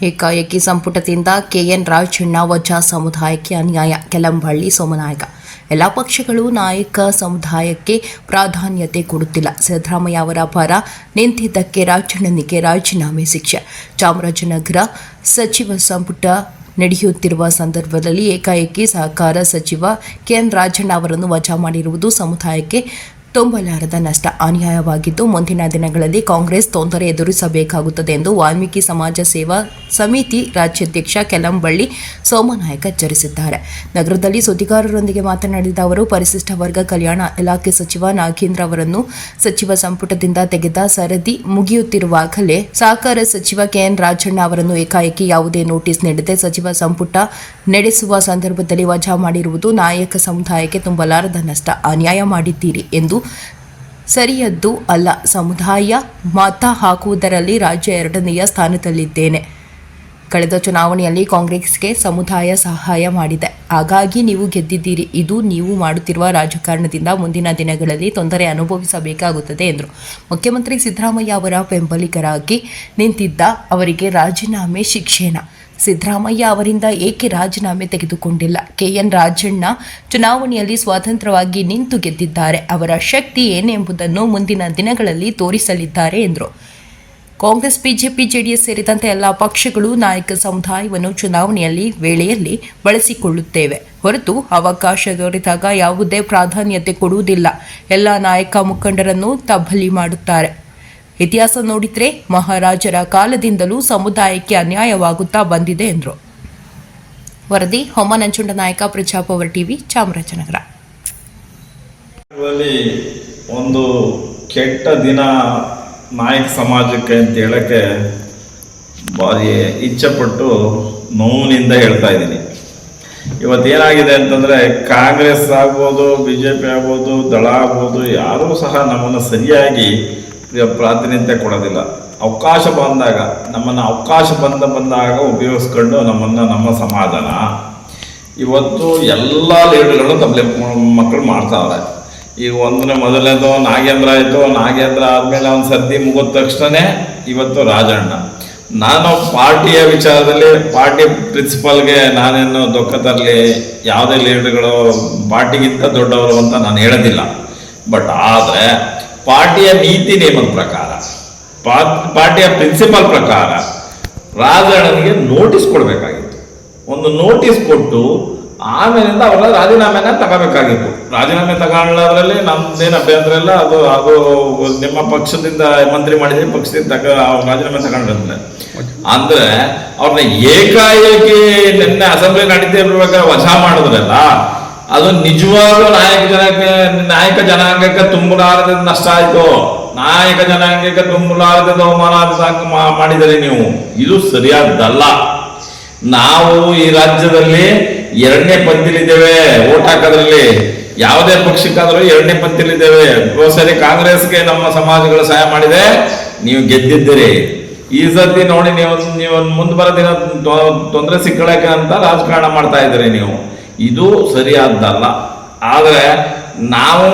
ಏಕಾಏಕಿ ಸಂಪುಟದಿಂದ ಕೆಎನ್ ರಾಜಣ್ಣ ವಜಾ ಸಮುದಾಯಕ್ಕೆ ಅನ್ಯಾಯ. ಕೆಲಂಬಳ್ಳಿ ಸೋಮನಾಯಕ. ಎಲ್ಲ ಪಕ್ಷಗಳು ನಾಯಕ ಸಮುದಾಯಕ್ಕೆ ಪ್ರಾಧಾನ್ಯತೆ ಕೊಡುತ್ತಿಲ್ಲ. ಸಿದ್ದರಾಮಯ್ಯ ಅವರ ಪರ ನಿಂತಿದ್ದಕ್ಕೆ ರಾಜಣ್ಣನಿಗೆ ರಾಜೀನಾಮೆ ಶಿಕ್ಷೆ. ಚಾಮರಾಜನಗರ ಸಚಿವ ಸಂಪುಟ ನಡೆಯುತ್ತಿರುವ ಸಂದರ್ಭದಲ್ಲಿ ಏಕಾಏಕಿ ಸಹಕಾರ ಸಚಿವ ಕೆಎನ್ ರಾಜಣ್ಣ ಅವರನ್ನು ವಜಾ ಮಾಡಿರುವುದು ಸಮುದಾಯಕ್ಕೆ ತುಂಬಲಾರದ ನಷ್ಟ, ಅನ್ಯಾಯವಾಗಿದ್ದು ಮುಂದಿನ ದಿನಗಳಲ್ಲಿ ಕಾಂಗ್ರೆಸ್ ತೊಂದರೆ ಎದುರಿಸಬೇಕಾಗುತ್ತದೆ ಎಂದು ವಾಲ್ಮೀಕಿ ಸಮಾಜ ಸೇವಾ ಸಮಿತಿ ರಾಜ್ಯಾಧ್ಯಕ್ಷ ಕೆಲಂಬಳ್ಳಿ ಸೋಮನಾಯಕ ಎಚ್ಚರಿಸಿದ್ದಾರೆ. ನಗರದಲ್ಲಿ ಸುದ್ದಿಗಾರರೊಂದಿಗೆ ಮಾತನಾಡಿದ ಅವರು, ಪರಿಶಿಷ್ಟ ವರ್ಗ ಕಲ್ಯಾಣ ಇಲಾಖೆ ಸಚಿವ ನಾಗೇಂದ್ರ ಅವರನ್ನು ಸಚಿವ ಸಂಪುಟದಿಂದ ತೆಗೆದ ಸರದಿ ಮುಗಿಯುತ್ತಿರುವಾಗಲೇ ಸಹಕಾರ ಸಚಿವ ಕೆಎನ್ ರಾಜಣ್ಣ ಅವರನ್ನು ಏಕಾಏಕಿ ಯಾವುದೇ ನೋಟಿಸ್ ನೀಡದೆ ಸಚಿವ ಸಂಪುಟ ನಡೆಸುವ ಸಂದರ್ಭದಲ್ಲಿ ವಜಾ ಮಾಡಿರುವುದು ನಾಯಕ ಸಮುದಾಯಕ್ಕೆ ತುಂಬಲಾರದ ನಷ್ಟ, ಅನ್ಯಾಯ ಮಾಡಿದ್ದೀರಿ ಎಂದು ಸರಿಯದ್ದು ಅಲ್ಲ. ಸಮುದಾಯ ಮತ ಹಾಕುವುದರಲ್ಲಿ ರಾಜ್ಯ 2ನೇ ಸ್ಥಾನದಲ್ಲಿದ್ದೇನೆ. ಕಳೆದ ಚುನಾವಣೆಯಲ್ಲಿ ಕಾಂಗ್ರೆಸ್ಗೆ ಸಮುದಾಯ ಸಹಾಯ ಮಾಡಿದೆ, ಹಾಗಾಗಿ ನೀವು ಗೆದ್ದಿದ್ದೀರಿ. ಇದು ನೀವು ಮಾಡುತ್ತಿರುವ ರಾಜಕಾರಣದಿಂದ ಮುಂದಿನ ದಿನಗಳಲ್ಲಿ ತೊಂದರೆ ಅನುಭವಿಸಬೇಕಾಗುತ್ತದೆ ಎಂದರು. ಮುಖ್ಯಮಂತ್ರಿ ಸಿದ್ದರಾಮಯ್ಯ ಅವರ ಬೆಂಬಲಿಗರಾಗಿ ನಿಂತಿದ್ದ ಅವರಿಗೆ ರಾಜೀನಾಮೆ ಶಿಕ್ಷೆನಾ? ಸಿದ್ದರಾಮಯ್ಯ ಅವರಿಂದ ಏಕೆ ರಾಜೀನಾಮೆ ತೆಗೆದುಕೊಂಡಿಲ್ಲ? ಕೆಎನ್ ರಾಜಣ್ಣ ಚುನಾವಣೆಯಲ್ಲಿ ಸ್ವತಂತ್ರವಾಗಿ ನಿಂತು ಗೆದ್ದಿದ್ದಾರೆ. ಅವರ ಶಕ್ತಿ ಏನೆಂಬುದನ್ನು ಮುಂದಿನ ದಿನಗಳಲ್ಲಿ ತೋರಿಸಲಿದ್ದಾರೆ ಎಂದರು. ಕಾಂಗ್ರೆಸ್, ಬಿಜೆಪಿ, ಜೆಡಿಎಸ್ ಸೇರಿದಂತೆ ಎಲ್ಲ ಪಕ್ಷಗಳು ನಾಯಕ ಸಮುದಾಯವನ್ನು ಚುನಾವಣೆಯಲ್ಲಿ ವೇಳೆಯಲ್ಲಿ ಬಳಸಿಕೊಳ್ಳುತ್ತೇವೆ ಹೊರತು ಅವಕಾಶ ದೊರೆತಾಗ ಯಾವುದೇ ಪ್ರಾಧಾನ್ಯತೆ ಕೊಡುವುದಿಲ್ಲ. ಎಲ್ಲ ನಾಯಕ ಮುಖಂಡರನ್ನು ತಬ್ಬಲಿ ಮಾಡುತ್ತಾರೆ. ಇತಿಹಾಸ ನೋಡಿದ್ರೆ ಮಹಾರಾಜರ ಕಾಲದಿಂದಲೂ ಸಮುದಾಯಕ್ಕೆ ಅನ್ಯಾಯವಾಗುತ್ತಾ ಬಂದಿದೆ ಎಂದರು. ವರದಿ ಹೊಮ್ಮ ನಂಜುಂಡನಾಯಕ, ಪ್ರಜಾಪವರ್ ಟಿವಿ, ಚಾಮರಾಜನಗರ. ಒಂದು ಕೆಟ್ಟ ದಿನ ನಾಯಕ ಸಮಾಜಕ್ಕೆ ಅಂತ ಹೇಳಕ್ಕೆ ಭಾರಿ ಇಚ್ಛೆಪಟ್ಟು ನೋವಿನಿಂದ ಹೇಳ್ತಾ ಇದ್ದೀನಿ. ಇವತ್ತೇನಾಗಿದೆ ಅಂತಂದರೆ, ಕಾಂಗ್ರೆಸ್ ಆಗ್ಬೋದು, ಬಿ ಜೆ ಪಿ ಆಗ್ಬೋದು, ದಳ ಆಗ್ಬೋದು, ಯಾರೂ ಸಹ ನಮ್ಮನ್ನು ಸರಿಯಾಗಿ ಪ್ರಾತಿನಿಧ್ಯ ಕೊಡೋದಿಲ್ಲ. ಅವಕಾಶ ಬಂದಾಗ ನಮ್ಮನ್ನು ಬಂದಾಗ ಉಪಯೋಗಿಸ್ಕೊಂಡು ನಮ್ಮ ಸಮಾಜನ ಇವತ್ತು ಎಲ್ಲ ಲೀಡರ್ಗಳು ತಪ್ಪಲೆ ಮಕ್ಕಳು ಮಾಡ್ತಾವ್ರೆ. ಈಗ ಮೊದಲನೇದು ನಾಗೇಂದ್ರ ಆಯಿತು. ನಾಗೇಂದ್ರ ಆದಮೇಲೆ ಒಂದು ಸರ್ದಿ ಮುಗಿದ ತಕ್ಷಣ ಇವತ್ತು ರಾಜಣ್ಣ. ನಾನು ಪಾರ್ಟಿಯ ವಿಚಾರದಲ್ಲಿ ಪಾರ್ಟಿ ಪ್ರಿನ್ಸಿಪಲ್ಗೆ ನಾನೇನು ದುಃಖ ತರಲಿ, ಯಾವುದೇ ಲೀಡರ್ಗಳು ಪಾರ್ಟಿಗಿಂತ ದೊಡ್ಡವರು ಅಂತ ನಾನು ಹೇಳೋದಿಲ್ಲ. ಬಟ್ ಆದರೆ ಪಾರ್ಟಿಯ ನೀತಿ ನಿಯಮದ ಪ್ರಕಾರ, ಪಾರ್ಟಿಯ ಪ್ರಿನ್ಸಿಪಲ್ ಪ್ರಕಾರ ರಾಜಣ್ಣನಿಗೆ ನೋಟಿಸ್ ಕೊಡಬೇಕಾಗಿತ್ತು. ಒಂದು ನೋಟಿಸ್ ಕೊಟ್ಟು ಆಮೇಲಿಂದ ಅವರ ರಾಜೀನಾಮೆನ ತಗೋಬೇಕಾಗಿತ್ತು. ರಾಜೀನಾಮೆ ತಗೊಳ್ಳೋದ್ರಲ್ಲಿ ನಮ್ದೇನು ಅಭ್ಯಂತರ ಇಲ್ಲ. ಅದು ನಿಮ್ಮ ಪಕ್ಷದಿಂದ ಮಂತ್ರಿ ಮಾಡಿದ್ರೆ ಪಕ್ಷದಿಂದ ರಾಜೀನಾಮೆ ತಗೊಂಡ್ರೆ ಅಂದ್ರೆ ಅವ್ರನ್ನ ಏಕಾಏಕಿ ನಿನ್ನೆ ಅಸೆಂಬ್ಲಿ ನಡೀತಿರ್ಬೇಕಾದ್ರೆ ವಜಾ ಮಾಡಿದ್ರಲ್ಲ, ಅದು ನಿಜವಾಗ್ಲೂ ನಾಯಕ ಜನಾಂಗಕ್ಕೆ ತುಂಬಲಾರದ ನಷ್ಟ ಆಯ್ತು. ನಾಯಕ ಜನಾಂಗಕ್ಕೆ ತುಂಬಲಾರದ ಅವಮಾನ ಮಾಡಿದರೆ ನೀವು, ಇದು ಸರಿಯಾದಲ್ಲ. ನಾವು ಈ ರಾಜ್ಯದಲ್ಲಿ 2ನೇ ಪಂಕ್ತಿಲಿದ್ದೇವೆ. ಓಟ್ ಹಾಕೋದ್ರಲ್ಲಿ ಯಾವುದೇ ಪಕ್ಷಕ್ಕಾದರೂ 2ನೇ ಪಂಕ್ತಿಲಿದ್ದೇವೆ. ಸರಿ, ಕಾಂಗ್ರೆಸ್ಗೆ ನಮ್ಮ ಸಮಾಜಗಳು ಸಹಾಯ ಮಾಡಿದೆ, ನೀವು ಗೆದ್ದಿದ್ದೀರಿ. ಈ ಸತಿ ನೋಡಿ ನೀವು ಮುಂದೆ ಬರೋ ದಿನ ತೊಂದರೆ ಸಿಕ್ಕಳಕ್ಕೆ ಅಂತ ರಾಜಕಾರಣ ಮಾಡ್ತಾ ಇದ್ದೀರಿ ನೀವು. ಇದು ಸರಿಯಾದ್ದಲ್ಲ. ಆದರೆ ನಾವು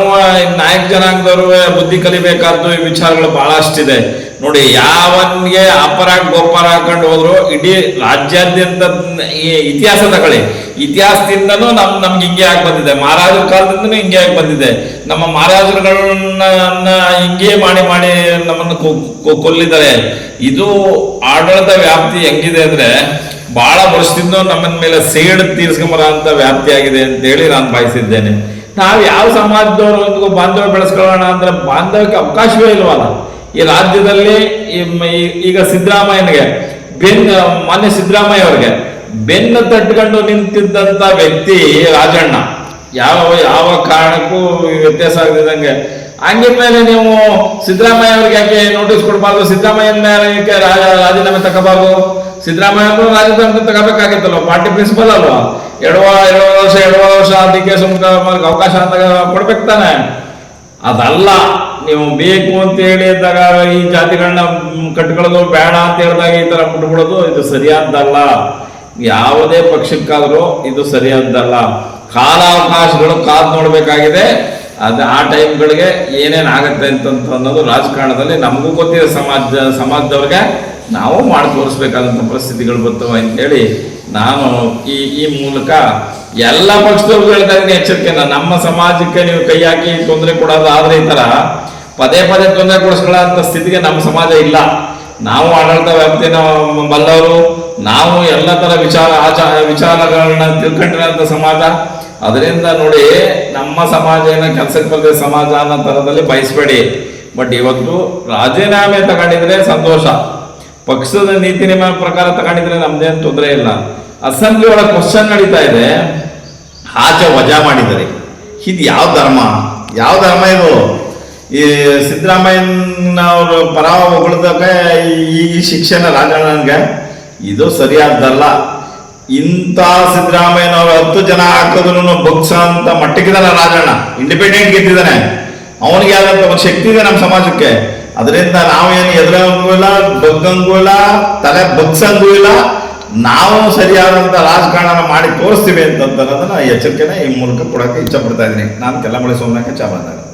ನಾಯಕ ಜನಾಂಗದವರು ಬುದ್ಧಿ ಕಲಿಬೇಕಾದ್ದು ಈ ವಿಚಾರಗಳು ಬಹಳಷ್ಟಿದೆ ನೋಡಿ. ಯಾವನ್ಗೆ ಅಪರಾಗ ಗೋಪರ ಹಾಕೊಂಡು ಹೋದ್ರು ಇಡೀ ರಾಜ್ಯಾದ್ಯಂತ ಈ ಇತಿಹಾಸ ತಗೊಳ್ಳಿ, ಇತಿಹಾಸದಿಂದನೂ ನಮ್ಗೆ ಹಿಂಗೆ ಆಗಿ ಬಂದಿದೆ. ಮಹಾರಾಜರ ಕಾಲದಿಂದನೂ ಹಿಂಗೆ ಆಗಿ ಬಂದಿದೆ. ನಮ್ಮ ಮಹಾರಾಜರುಗಳನ್ನ ಹಿಂಗೆ ಮಾಡಿ ನಮ್ಮನ್ನು ಕೊಲ್ಲಿದ್ದಾರೆ. ಇದು ಆಡಳಿತ ವ್ಯಾಪ್ತಿ ಹೆಂಗಿದೆ ಅಂದ್ರೆ, ಬಹಳ ವರ್ಷದಿಂದ ನಮ್ಮ ಮೇಲೆ ಸೇಡು ತೀರ್ಸ್ಕೊಂಬರ ಅಂತ ವ್ಯಾಪ್ತಿ ಆಗಿದೆ ಅಂತ ಹೇಳಿ ನಾನು ಬಯಸಿದ್ದೇನೆ. ನಾವು ಯಾವ ಸಮಾಜದವರು ಬಾಂಧವ್ಯ ಬೆಳೆಸ್ಕೊಳ್ಳೋಣ ಅಂದ್ರೆ ಬಾಂಧವ್ಯಕ್ಕೆ ಅವಕಾಶವೇ ಇಲ್ವಲ್ಲ ಈ ರಾಜ್ಯದಲ್ಲಿ. ಈಗ ಸಿದ್ದರಾಮಯ್ಯನಿಗೆ ಮಾನ್ಯ ಸಿದ್ದರಾಮಯ್ಯ ಅವ್ರಿಗೆ ಬೆನ್ನು ತಟ್ಕೊಂಡು ನಿಂತಿದ್ದಂತ ವ್ಯಕ್ತಿ ರಾಜಣ್ಣ. ಯಾವ ಕಾರಣಕ್ಕೂ ವ್ಯತ್ಯಾಸ ಆಗದಿದ್ದಂಗೆ ಹಂಗಿದ್ಮೇಲೆ ನೀವು ಸಿದ್ದರಾಮಯ್ಯ ಅವ್ರಿಗೆ ಯಾಕೆ ನೋಟಿಸ್ ಕೊಡಬಾರ್ದು? ಸಿದ್ದರಾಮಯ್ಯನ ಯಾಕೆ ರಾಜೀನಾಮೆ ತಗೋಬಾರ್ದು? ಸಿದ್ದರಾಮಯ್ಯ ಅವರು ರಾಜೀನಾಮೆ ತಗೋಬೇಕಾಗಿತ್ತಲ್ವ? ಪಾರ್ಟಿ ಪ್ರಿನ್ಸಿಪಲ್ ಅಲ್ವಾ? ಎರಡು ವರ್ಷ ಅದಕ್ಕೆ ಸುಮ್ಕ ಅವಕಾಶ ಅಂತ ಕೊಡ್ಬೇಕು ತಾನೆ. ಅದಲ್ಲ, ನೀವು ಬೇಕು ಅಂತ ಹೇಳಿ ಇದ್ದಾಗ ಈ ಜಾತಿಗಳನ್ನ ಕಟ್ಕೊಳ್ಳೋದು ಬೇಡ ಅಂತ ಹೇಳಿದಾಗ ಈ ತರ ಬಿಟ್ಬಿಡೋದು ಇದು ಸರಿಯಾದ್ದಲ್ಲ. ಯಾವುದೇ ಪಕ್ಷಕ್ಕಾದ್ರೂ ಇದು ಸರಿಯಾದ್ದಲ್ಲ. ಕಾಲಾವಕಾಶಗಳು ಕಾದು ನೋಡ್ಬೇಕಾಗಿದೆ. ಆ ಟೈಮ್ಗಳಿಗೆ ಏನೇನಾಗತ್ತೆ ಅಂತ ಅನ್ನೋದು ರಾಜಕಾರಣದಲ್ಲಿ ನಮಗೂ ಗೊತ್ತಿದೆ. ಸಮಾಜದವ್ರಿಗೆ ನಾವು ಮಾಡಿ ತೋರಿಸ್ಬೇಕಾದಂಥ ಪರಿಸ್ಥಿತಿಗಳು ಬರ್ತವೆ ಅಂತೇಳಿ ನಾನು ಈ ಮೂಲಕ ಎಲ್ಲ ಪಕ್ಷದವ್ರಿಗೂ ಹೇಳ್ತಾ ಇದ್ದೀನಿ ಎಚ್ಚರಿಕೆನ. ನಮ್ಮ ಸಮಾಜಕ್ಕೆ ನೀವು ಕೈ ಹಾಕಿ ತೊಂದರೆ ಕೊಡೋದು ಆದ್ರೆ ಈ ಥರ ಪದೇ ಪದೇ ತೊಂದರೆ ಕೊಡಿಸ್ಕೊಳ್ಳೋಂಥ ಸ್ಥಿತಿಗೆ ನಮ್ಮ ಸಮಾಜ ಇಲ್ಲ. ನಾವು ಆಡಳಿತ ವ್ಯಾಪ್ತಿನ ಬಲ್ಲವರು, ನಾವು ಎಲ್ಲ ಥರ ವಿಚಾರಗಳನ್ನ ತಿಳ್ಕೊಂಡಿರೋಂಥ ಸಮಾಜ. ಅದರಿಂದ ನೋಡಿ, ನಮ್ಮ ಸಮಾಜ ಕೆಲಸಕ್ಕೆ ಬರದೆ ಸಮಾಜ ಅನ್ನೋ ಥರದಲ್ಲಿ ಬಯಸಬೇಡಿ. ಬಟ್ ಇವತ್ತು ರಾಜೀನಾಮೆ ತಗೊಂಡಿದ್ರೆ ಸಂತೋಷ, ಪಕ್ಷದ ನೀತಿ ನಿಯಮ ಪ್ರಕಾರ ತಗೊಂಡಿದ್ರೆ ನಮ್ದೇನು ತೊಂದರೆ ಇಲ್ಲ. ಅಸೆಂಬ್ಲಿ ಒಳಗೆ ಕ್ವಶನ್ ನಡೀತಾ ಇದೆ, ಆಚೆ ವಜಾ ಮಾಡಿದ್ದಾರೆ. ಇದು ಯಾವ ಧರ್ಮ ಇದು? ಈ ಸಿದ್ದರಾಮಯ್ಯನವ್ರ ಪರ ಹೊಗಳದಾಗ ಈ ಶಿಕ್ಷಣ ರಾಜಣ್ಣನ್ಗೆ ಇದು ಸರಿಯಾದ್ದಲ್ಲ. ಇಂಥ ಸಿದ್ದರಾಮಯ್ಯನವ್ರು 10 ಜನ ಹಾಕಿದ್ರು ಬಗ್ಸ ಅಂತ ಮಟ್ಟಿಗಿದಾನೆ ರಾಜಣ್ಣ. ಇಂಡಿಪೆಂಡೆಂಟ್ ಗೆದ್ದಿದ್ದಾನೆ, ಅವನಿಗೆ ಆದಂತ ಒಂದು ಶಕ್ತಿ ಇದೆ ನಮ್ಮ ಸಮಾಜಕ್ಕೆ. ಅದರಿಂದ ನಾವೇನು ಎದುರಂಗೂ ಇಲ್ಲ, ಬಗ್ಗಂಗೂ ಇಲ್ಲ, ತಲೆ ಬಗ್ಸಂಗೂ ಇಲ್ಲ. ನಾವು ಸರಿಯಾದಂಥ ರಾಜಕಾರಣ ಮಾಡಿ ತೋರಿಸ್ತೀವಿ ಅಂತನ್ನೋದನ್ನ ಎಚ್ಚರಿಕೆನ ಈ ಮೂಲಕ ಕೊಡೋಕ್ಕೆ ಇಚ್ಛೆ ಪಡ್ತಾ ಇದ್ದೀನಿ. ನಾನು ಕೆಲ್ಲಮಳೆ ಸೋಮನಾಥ ಚಾಮರಾಜನಗರ.